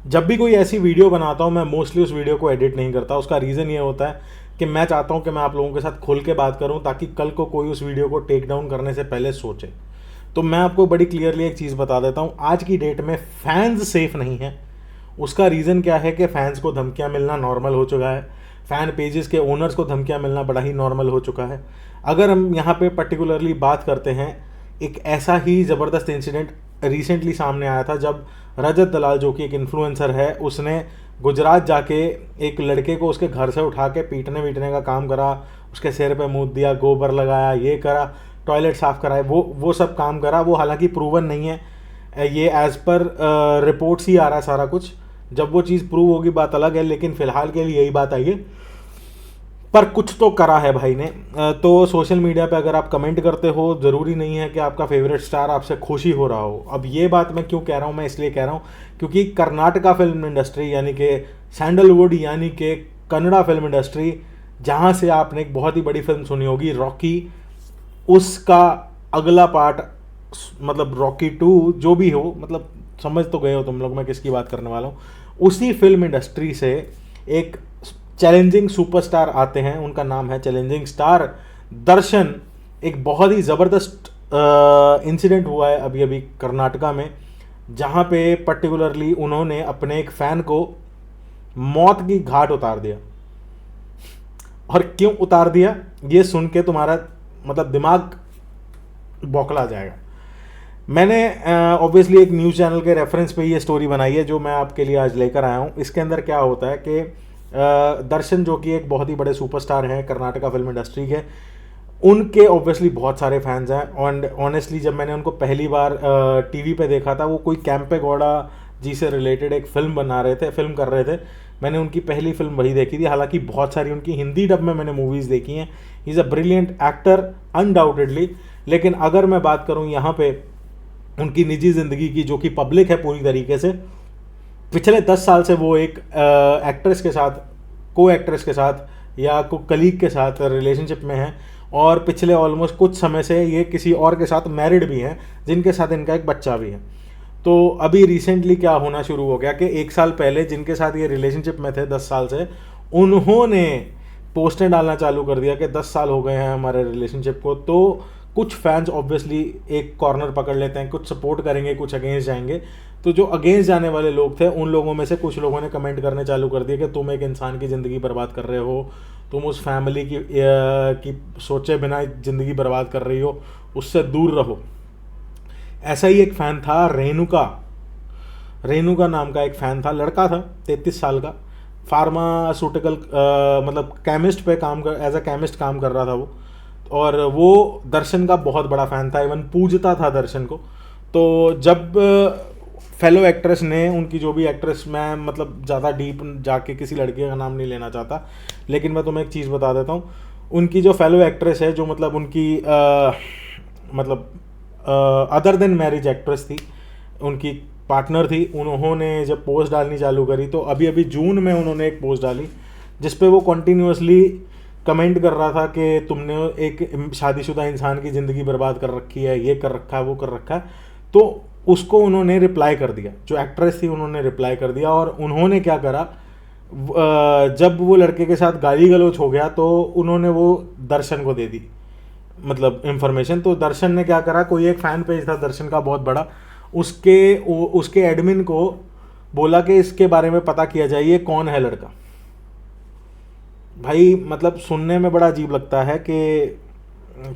जब भी कोई ऐसी वीडियो बनाता हूँ मैं मोस्टली उस वीडियो को एडिट नहीं करता। उसका रीज़न ये होता है कि मैं चाहता हूँ कि मैं आप लोगों के साथ खुल के बात करूँ, ताकि कल को कोई उस वीडियो को टेक डाउन करने से पहले सोचे। तो मैं आपको बड़ी क्लियरली एक चीज़ बता देता हूँ, आज की डेट में फैंस सेफ नहीं है। उसका रीज़न क्या है कि फैंस को धमकियाँ मिलना नॉर्मल हो चुका है, फ़ैन पेजेस के ओनर्स को धमकियाँ मिलना बड़ा ही नॉर्मल हो चुका है। अगर हम यहाँ पे पर्टिकुलरली बात करते हैं, एक ऐसा ही ज़बरदस्त इंसिडेंट रिसेंटली सामने आया था, जब रजत दलाल जो कि एक इन्फ्लुएंसर है, उसने गुजरात जाके एक लड़के को उसके घर से उठा के पीटने वीटने का काम करा, उसके सिर पे मूत दिया, गोबर लगाया, ये करा, टॉयलेट साफ़ कराए, वो सब काम करा। वो हालांकि प्रूवन नहीं है, ये एज़ पर रिपोर्ट्स ही आ रहा है सारा कुछ। जब वो चीज़ प्रूव होगी बात अलग है, लेकिन फ़िलहाल के लिए यही बात आई है। पर कुछ तो करा है भाई ने। तो सोशल मीडिया पे अगर आप कमेंट करते हो, ज़रूरी नहीं है कि आपका फेवरेट स्टार आपसे खुश ही हो रहा हो। अब ये बात मैं क्यों कह रहा हूँ, मैं इसलिए कह रहा हूँ क्योंकि कर्नाटका फिल्म इंडस्ट्री यानी कि सैंडलवुड यानी कि कन्नड़ा फिल्म इंडस्ट्री, जहाँ से आपने एक बहुत ही बड़ी फिल्म सुनी होगी रॉकी, उसका अगला पार्ट मतलब रॉकी 2 जो भी हो, मतलब समझ तो गए हो तुम लोग मैं किसकी बात करने वाला हूँ। उसी फिल्म इंडस्ट्री से एक चैलेंजिंग सुपरस्टार आते हैं, उनका नाम है चैलेंजिंग स्टार दर्शन। एक बहुत ही ज़बरदस्त इंसिडेंट हुआ है अभी अभी कर्नाटका में, जहाँ पे पर्टिकुलरली उन्होंने अपने एक फ़ैन को मौत की घाट उतार दिया। और क्यों उतार दिया ये सुन के तुम्हारा मतलब दिमाग बौखला जाएगा। मैंने ऑब्वियसली एक न्यूज़ चैनल के रेफरेंस पे ये स्टोरी बनाई है जो मैं आपके लिए आज लेकर आया हूँ। इसके अंदर क्या होता है कि दर्शन जो कि एक बहुत ही बड़े सुपरस्टार हैं कर्नाटका फिल्म इंडस्ट्री के, उनके ऑब्वियसली बहुत सारे फैंस हैं। और ऑनेस्टली जब मैंने उनको पहली बार टीवी पे देखा था, वो कोई कैंपे गौड़ा जी से रिलेटेड एक फिल्म कर रहे थे। मैंने उनकी पहली फिल्म वही देखी थी। हालांकि बहुत सारी उनकी हिंदी डब में मैंने मूवीज़ देखी हैं। He is a brilliant actor undoubtedly. लेकिन अगर मैं बात करूँ यहाँ पे उनकी निजी ज़िंदगी की, जो कि पब्लिक है पूरी तरीके से, पिछले 10 साल से वो एक एक्ट्रेस के साथ, को एक्ट्रेस के साथ या को कलीग के साथ रिलेशनशिप में हैं। और पिछले ऑलमोस्ट कुछ समय से ये किसी और के साथ मैरिड भी हैं, जिनके साथ इनका एक बच्चा भी है। तो अभी रिसेंटली क्या होना शुरू हो गया कि 1 साल पहले जिनके साथ ये रिलेशनशिप में थे 10 साल से, उन्होंने पोस्टें डालना चालू कर दिया कि 10 साल हो गए हैं हमारे रिलेशनशिप को। तो कुछ फैंस ऑब्वियसली एक कॉर्नर पकड़ लेते हैं, कुछ सपोर्ट करेंगे, कुछ अगेंस्ट जाएंगे। तो जो अगेंस्ट जाने वाले लोग थे, उन लोगों में से कुछ लोगों ने कमेंट करने चालू कर दिए कि तुम एक इंसान की ज़िंदगी बर्बाद कर रहे हो, तुम उस फैमिली की सोचे बिना ज़िंदगी बर्बाद कर रही हो, उससे दूर रहो। ऐसा ही एक फ़ैन था रेणुका नाम का एक फ़ैन था, लड़का था 33 साल का, फार्मास्यूटिकल मतलब केमिस्ट पे काम कर, एज अ केमिस्ट काम कर रहा था वो। और वो दर्शन का बहुत बड़ा फ़ैन था, इवन पूजता था दर्शन को। तो जब फेलो एक्ट्रेस ने, उनकी जो भी एक्ट्रेस, मैं मतलब ज़्यादा डीप जाके किसी लड़के का नाम नहीं लेना चाहता, लेकिन मैं तुम्हें एक चीज़ बता देता हूँ। उनकी जो फेलो एक्ट्रेस है, जो मतलब उनकी मतलब अदर देन मैरिज एक्ट्रेस थी, उनकी पार्टनर थी, उन्होंने जब पोस्ट डालनी चालू करी, तो अभी अभी जून में उन्होंने एक पोस्ट डाली जिसपे वो कंटिन्यूसली कमेंट कर रहा था कि तुमने एक शादीशुदा इंसान की ज़िंदगी बर्बाद कर रखी है, ये कर रखा है, वो कर रखा है। तो उसको उन्होंने रिप्लाई कर दिया, जो एक्ट्रेस थी उन्होंने रिप्लाई कर दिया। और उन्होंने क्या करा, जब वो लड़के के साथ गाली गलौज हो गया तो उन्होंने वो दर्शन को दे दी मतलब इन्फॉर्मेशन। तो दर्शन ने क्या करा, कोई एक फ़ैन पेज था दर्शन का बहुत बड़ा, उसके एडमिन को बोला कि इसके बारे में पता किया जाए, ये कौन है लड़का। भाई मतलब सुनने में बड़ा अजीब लगता है कि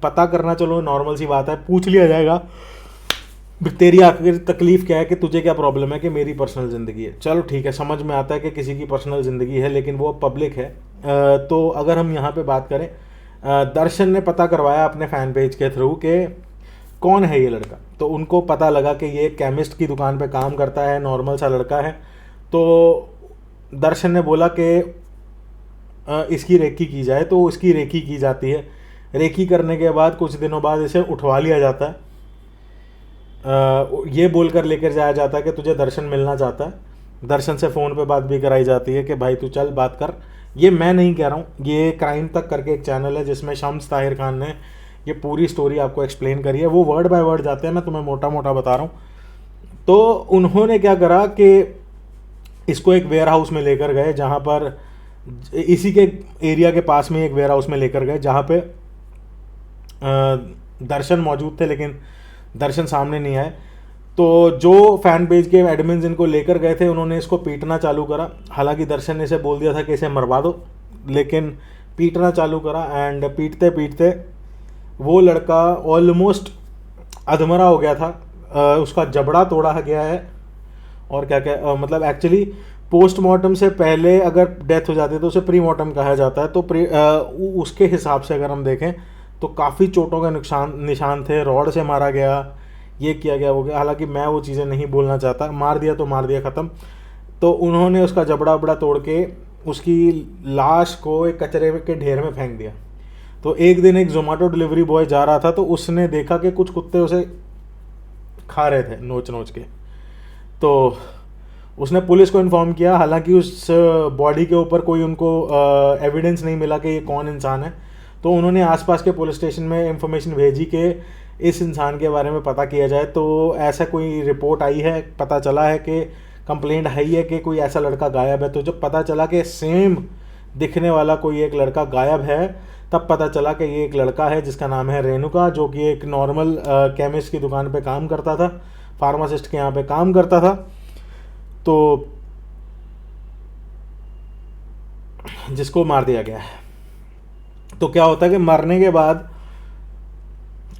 पता करना चलो नॉर्मल सी बात है, पूछ लिया जाएगा तेरी आखिर तकलीफ़ क्या है, कि तुझे क्या प्रॉब्लम है, कि मेरी पर्सनल ज़िंदगी है। चलो ठीक है, समझ में आता है कि किसी की पर्सनल ज़िंदगी है, लेकिन वो पब्लिक है। तो अगर हम यहाँ पे बात करें, दर्शन ने पता करवाया अपने फ़ैन पेज के थ्रू कि कौन है ये लड़का। तो उनको पता लगा कि ये केमिस्ट की दुकान पे काम करता है, नॉर्मल सा लड़का है। तो दर्शन ने बोला कि इसकी रेकी की जाए, तो इसकी रेकी की जाती है। रेकी करने के बाद कुछ दिनों बाद इसे उठवा लिया जाता है, ये बोलकर लेकर जाया जाता है कि तुझे दर्शन मिलना चाहता है। दर्शन से फ़ोन पे बात भी कराई जाती है कि भाई तू चल बात कर। ये मैं नहीं कह रहा हूँ, ये क्राइम तक करके एक चैनल है जिसमें शम्स ताहिर खान ने ये पूरी स्टोरी आपको एक्सप्लेन करी है। वो वर्ड बाय वर्ड जाते हैं, मैं तुम्हें मोटा मोटा बता रहा हूँ। तो उन्होंने क्या करा कि इसको एक वेयर हाउस में लेकर गए, जहाँ पर इसी के एरिया के पास में एक वेयर हाउस में लेकर गए, जहाँ पे दर्शन मौजूद थे, लेकिन दर्शन सामने नहीं आए। तो जो फैन पेज के एडमिन्स इनको लेकर गए थे, उन्होंने इसको पीटना चालू करा। हालांकि दर्शन ने इसे बोल दिया था कि इसे मरवा दो, लेकिन पीटना चालू करा। एंड पीटते पीटते वो लड़का ऑलमोस्ट अधमरा हो गया था। उसका जबड़ा तोड़ा गया है, और क्या क्या मतलब एक्चुअली पोस्टमार्टम से पहले अगर डेथ हो जाती है तो उसे प्री मॉर्टम कहा जाता है। तो उसके हिसाब से अगर हम देखें तो काफ़ी चोटों के निशान थे, रॉड से मारा गया, ये किया गया, वो गया। हालांकि मैं वो चीज़ें नहीं बोलना चाहता, मार दिया तो मार दिया, ख़त्म। तो उन्होंने उसका जबड़ा वबड़ा तोड़ के उसकी लाश को एक कचरे के ढेर में फेंक दिया। तो एक दिन एक जोमेटो डिलीवरी बॉय जा रहा था, तो उसने देखा कि कुछ कुत्ते उसे खा रहे थे नोच नोच के। तो उसने पुलिस को इन्फॉर्म किया। हालांकि उस बॉडी के ऊपर कोई उनको एविडेंस नहीं मिला कि ये कौन इंसान है। तो उन्होंने आसपास के पुलिस स्टेशन में इंफॉर्मेशन भेजी कि इस इंसान के बारे में पता किया जाए। तो ऐसा कोई रिपोर्ट आई है, पता चला है कि कंप्लेंट आई है कि कोई ऐसा लड़का गायब है। तो जब पता चला कि सेम दिखने वाला कोई एक लड़का गायब है, तब पता चला कि ये एक लड़का है जिसका नाम है रेणुका, जो कि एक नॉर्मल केमिस्ट की दुकान पे काम करता था, फार्मासिस्ट के यहाँ पे काम करता था। तो जिसको मार दिया गया है। तो क्या होता है कि मरने के बाद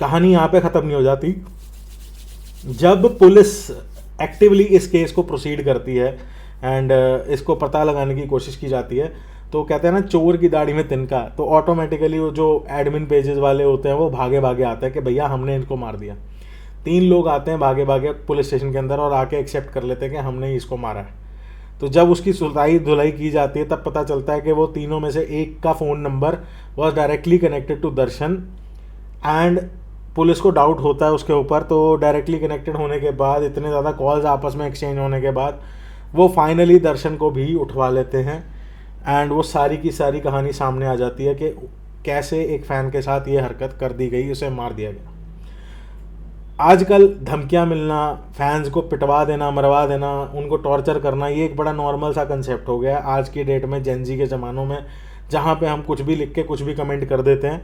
कहानी यहाँ पे ख़त्म नहीं हो जाती। जब पुलिस एक्टिवली इस केस को प्रोसीड करती है एंड इसको पता लगाने की कोशिश की जाती है, तो कहते हैं ना चोर की दाढ़ी में तिनका, तो ऑटोमेटिकली वो जो एडमिन पेजेस वाले होते हैं वो भागे भागे आते हैं कि भैया हमने इनको मार दिया। 3 लोग आते हैं भागे भागे पुलिस स्टेशन के अंदर और आके एक्सेप्ट कर लेते हैं कि हमने इसको मारा है। तो जब उसकी सुलताई धुलाई की जाती है, तब पता चलता है कि वो तीनों में से एक का phone number was directly connected to Darshan. And police को डाउट होता है उसके ऊपर। तो डायरेक्टली कनेक्टेड होने के बाद, इतने ज़्यादा कॉल्स आपस में एक्सचेंज होने के बाद, वो फाइनली दर्शन को भी उठवा लेते हैं। एंड वो सारी की सारी कहानी सामने आ जाती है कि कैसे एक फ़ैन के साथ ये हरकत कर दी गई, उसे मार दिया गया। आजकल धमकियां मिलना, फैंस को पिटवा देना, मरवा देना, उनको टॉर्चर करना, ये एक बड़ा नॉर्मल सा कंसेप्ट हो गया है आज की डेट में, जेन ज़ी के ज़मानों में, जहाँ पे हम कुछ भी लिख के कुछ भी कमेंट कर देते हैं,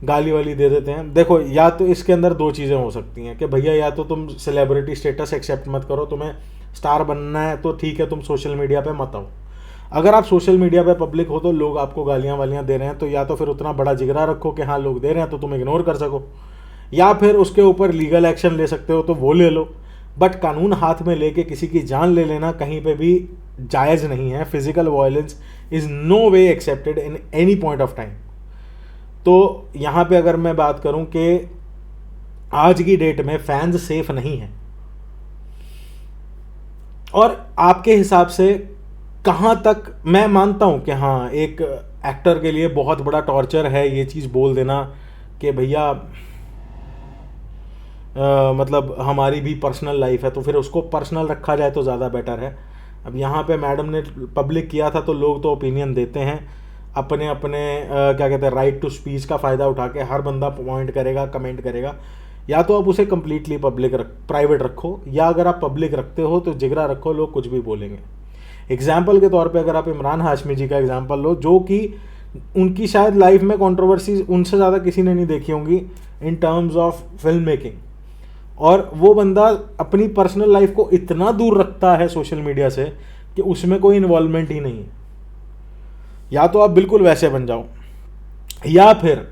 गाली वाली दे देते हैं। देखो, या तो इसके अंदर 2 चीज़ें हो सकती हैं कि भैया या तो तुम सेलिब्रिटी स्टेटस एक्सेप्ट मत करो, तुम्हें स्टार बनना है तो ठीक है, तुम सोशल मीडिया पे मत आओ। अगर आप सोशल मीडिया पे पब्लिक हो तो लोग आपको गालियाँ वालियाँ दे रहे हैं, तो या तो फिर उतना बड़ा जिगरा रखो कि हाँ लोग दे रहे हैं तो तुम इग्नोर कर सको, या फिर उसके ऊपर लीगल एक्शन ले सकते हो तो वो ले लो। बट कानून हाथ में लेके किसी की जान ले लेना कहीं पे भी जायज़ नहीं है। Physical violence is no way accepted in any point of time. तो यहाँ पे अगर मैं बात करूँ कि आज की डेट में फैंस सेफ नहीं हैं, और आपके हिसाब से कहाँ तक, मैं मानता हूँ कि हाँ एक एक्टर के लिए बहुत बड़ा टॉर्चर है ये चीज़ बोल देना कि भैया मतलब हमारी भी पर्सनल लाइफ है, तो फिर उसको पर्सनल रखा जाए तो ज़्यादा बेटर है। अब यहाँ पे मैडम ने पब्लिक किया था तो लोग तो ओपिनियन देते हैं, अपने अपने क्या कहते हैं राइट टू स्पीच का फ़ायदा उठा के हर बंदा पॉइंट करेगा, कमेंट करेगा। या तो आप उसे कम्प्लीटली प्राइवेट रखो, या अगर आप पब्लिक रखते हो तो जिगरा रखो, लोग कुछ भी बोलेंगे। एग्जाम्पल के तौर पे अगर आप इमरान हाशमी जी का एग्जाम्पल लो, जो कि उनकी शायद लाइफ में कंट्रोवर्सी उनसे ज़्यादा किसी ने नहीं देखी होंगी in terms of film making, और वो बंदा अपनी पर्सनल लाइफ को इतना दूर रखता है सोशल मीडिया से कि उसमें कोई इन्वॉल्वमेंट ही नहीं है। या तो आप बिल्कुल वैसे बन जाओ, या फिर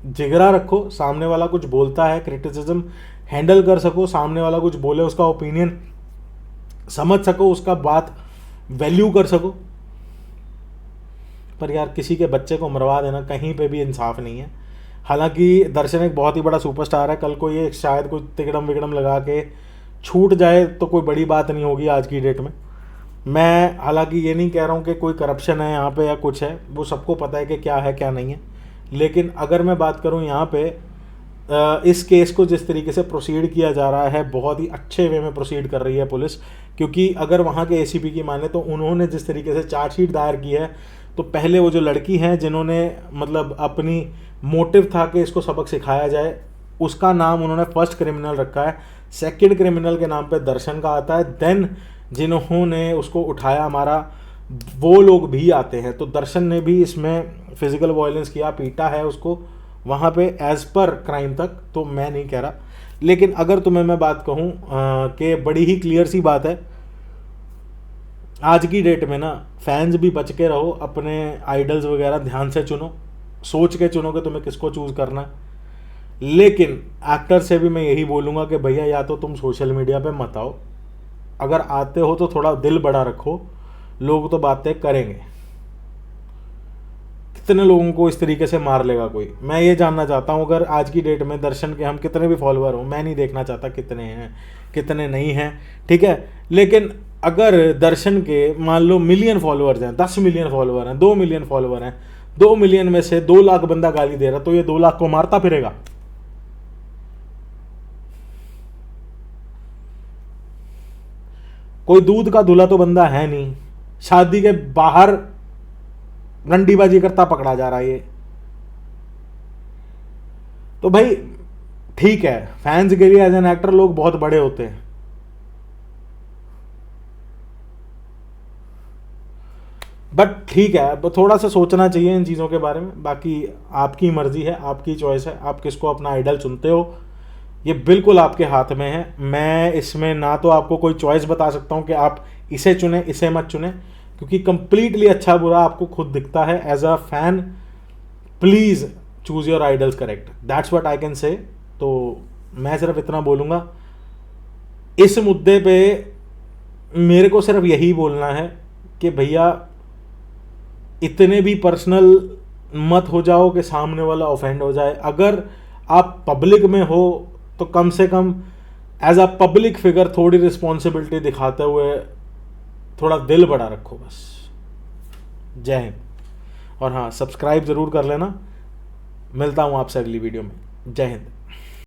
जिगरा रखो, सामने वाला कुछ बोलता है, क्रिटिसिज्म हैंडल कर सको, सामने वाला कुछ बोले उसका ओपिनियन समझ सको, उसका बात वैल्यू कर सको। पर यार किसी के बच्चे को मरवा देना कहीं पे भी इंसाफ नहीं है। हालांकि दर्शन एक बहुत ही बड़ा सुपरस्टार है, कल को ये शायद कोई तिकड़म विकड़म लगा के छूट जाए तो कोई बड़ी बात नहीं होगी आज की डेट में। मैं हालांकि ये नहीं कह रहा हूँ कि कोई करप्शन है यहाँ पे या कुछ है, वो सबको पता है कि क्या है क्या नहीं है। लेकिन अगर मैं बात करूँ यहाँ पे इस केस को जिस तरीके से प्रोसीड किया जा रहा है, बहुत ही अच्छे वे में प्रोसीड कर रही है पुलिस। क्योंकि अगर वहाँ के एसीपी की माने तो उन्होंने जिस तरीके से चार्जशीट दायर की है, तो पहले वो जो लड़की हैं जिन्होंने मतलब अपनी मोटिव था कि इसको सबक सिखाया जाए, उसका नाम उन्होंने फर्स्ट क्रिमिनल रखा है। सेकंड क्रिमिनल के नाम पे दर्शन का आता है। देन जिन्होंने उसको उठाया हमारा, वो लोग भी आते हैं। तो दर्शन ने भी इसमें फिजिकल वायलेंस किया, पीटा है उसको वहाँ पे एज पर क्राइम तक, तो मैं नहीं कह रहा। लेकिन अगर तुम्हें मैं बात कहूँ कि बड़ी ही क्लियर सी बात है, आज की डेट में ना फैंस भी बच के रहो, अपने आइडल्स वगैरह ध्यान से चुनो, सोच के चुनो कि तुम्हें किसको चूज़ करना है। लेकिन एक्टर से भी मैं यही बोलूँगा कि भैया या तो तुम सोशल मीडिया पे मत आओ, अगर आते हो तो थोड़ा दिल बड़ा रखो, लोग तो बातें करेंगे। कितने लोगों को इस तरीके से मार लेगा कोई, मैं ये जानना चाहता हूँ। अगर आज की डेट में दर्शन के हम कितने भी फॉलोअर हों, मैं नहीं देखना चाहता कितने हैं कितने नहीं हैं, ठीक है। लेकिन अगर दर्शन के मान लो मिलियन फॉलोअर्स हैं, 10 मिलियन फॉलोअर हैं, 2 मिलियन फॉलोअर हैं, 2 मिलियन में से 2 लाख बंदा गाली दे रहा, तो ये 2 लाख को मारता फिरेगा? कोई दूध का धुला तो बंदा है नहीं, शादी के बाहर रंडीबाजी करता पकड़ा जा रहा है ये। तो भाई ठीक है, फैंस के लिए एज एन एक्टर लोग बहुत बड़े होते हैं, बट ठीक है, अब थोड़ा सा सोचना चाहिए इन चीज़ों के बारे में। बाकी आपकी मर्जी है, आपकी चॉइस है, आप किसको अपना आइडल चुनते हो, ये बिल्कुल आपके हाथ में है। मैं इसमें ना तो आपको कोई चॉइस बता सकता हूँ कि आप इसे चुने इसे मत चुने, क्योंकि कंप्लीटली अच्छा बुरा आपको खुद दिखता है as a fan. Please choose your idols correct, that's what I can say. तो मैं सिर्फ इतना बोलूँगा इस मुद्दे पे, मेरे को सिर्फ यही बोलना है कि भैया इतने भी पर्सनल मत हो जाओ कि सामने वाला ऑफेंड हो जाए। अगर आप पब्लिक में हो तो कम से कम एज अ पब्लिक फिगर थोड़ी रिस्पॉन्सिबिलिटी दिखाते हुए थोड़ा दिल बड़ा रखो बस। जय हिंद। और हाँ, सब्सक्राइब ज़रूर कर लेना। मिलता हूँ आपसे अगली वीडियो में। जय हिंद।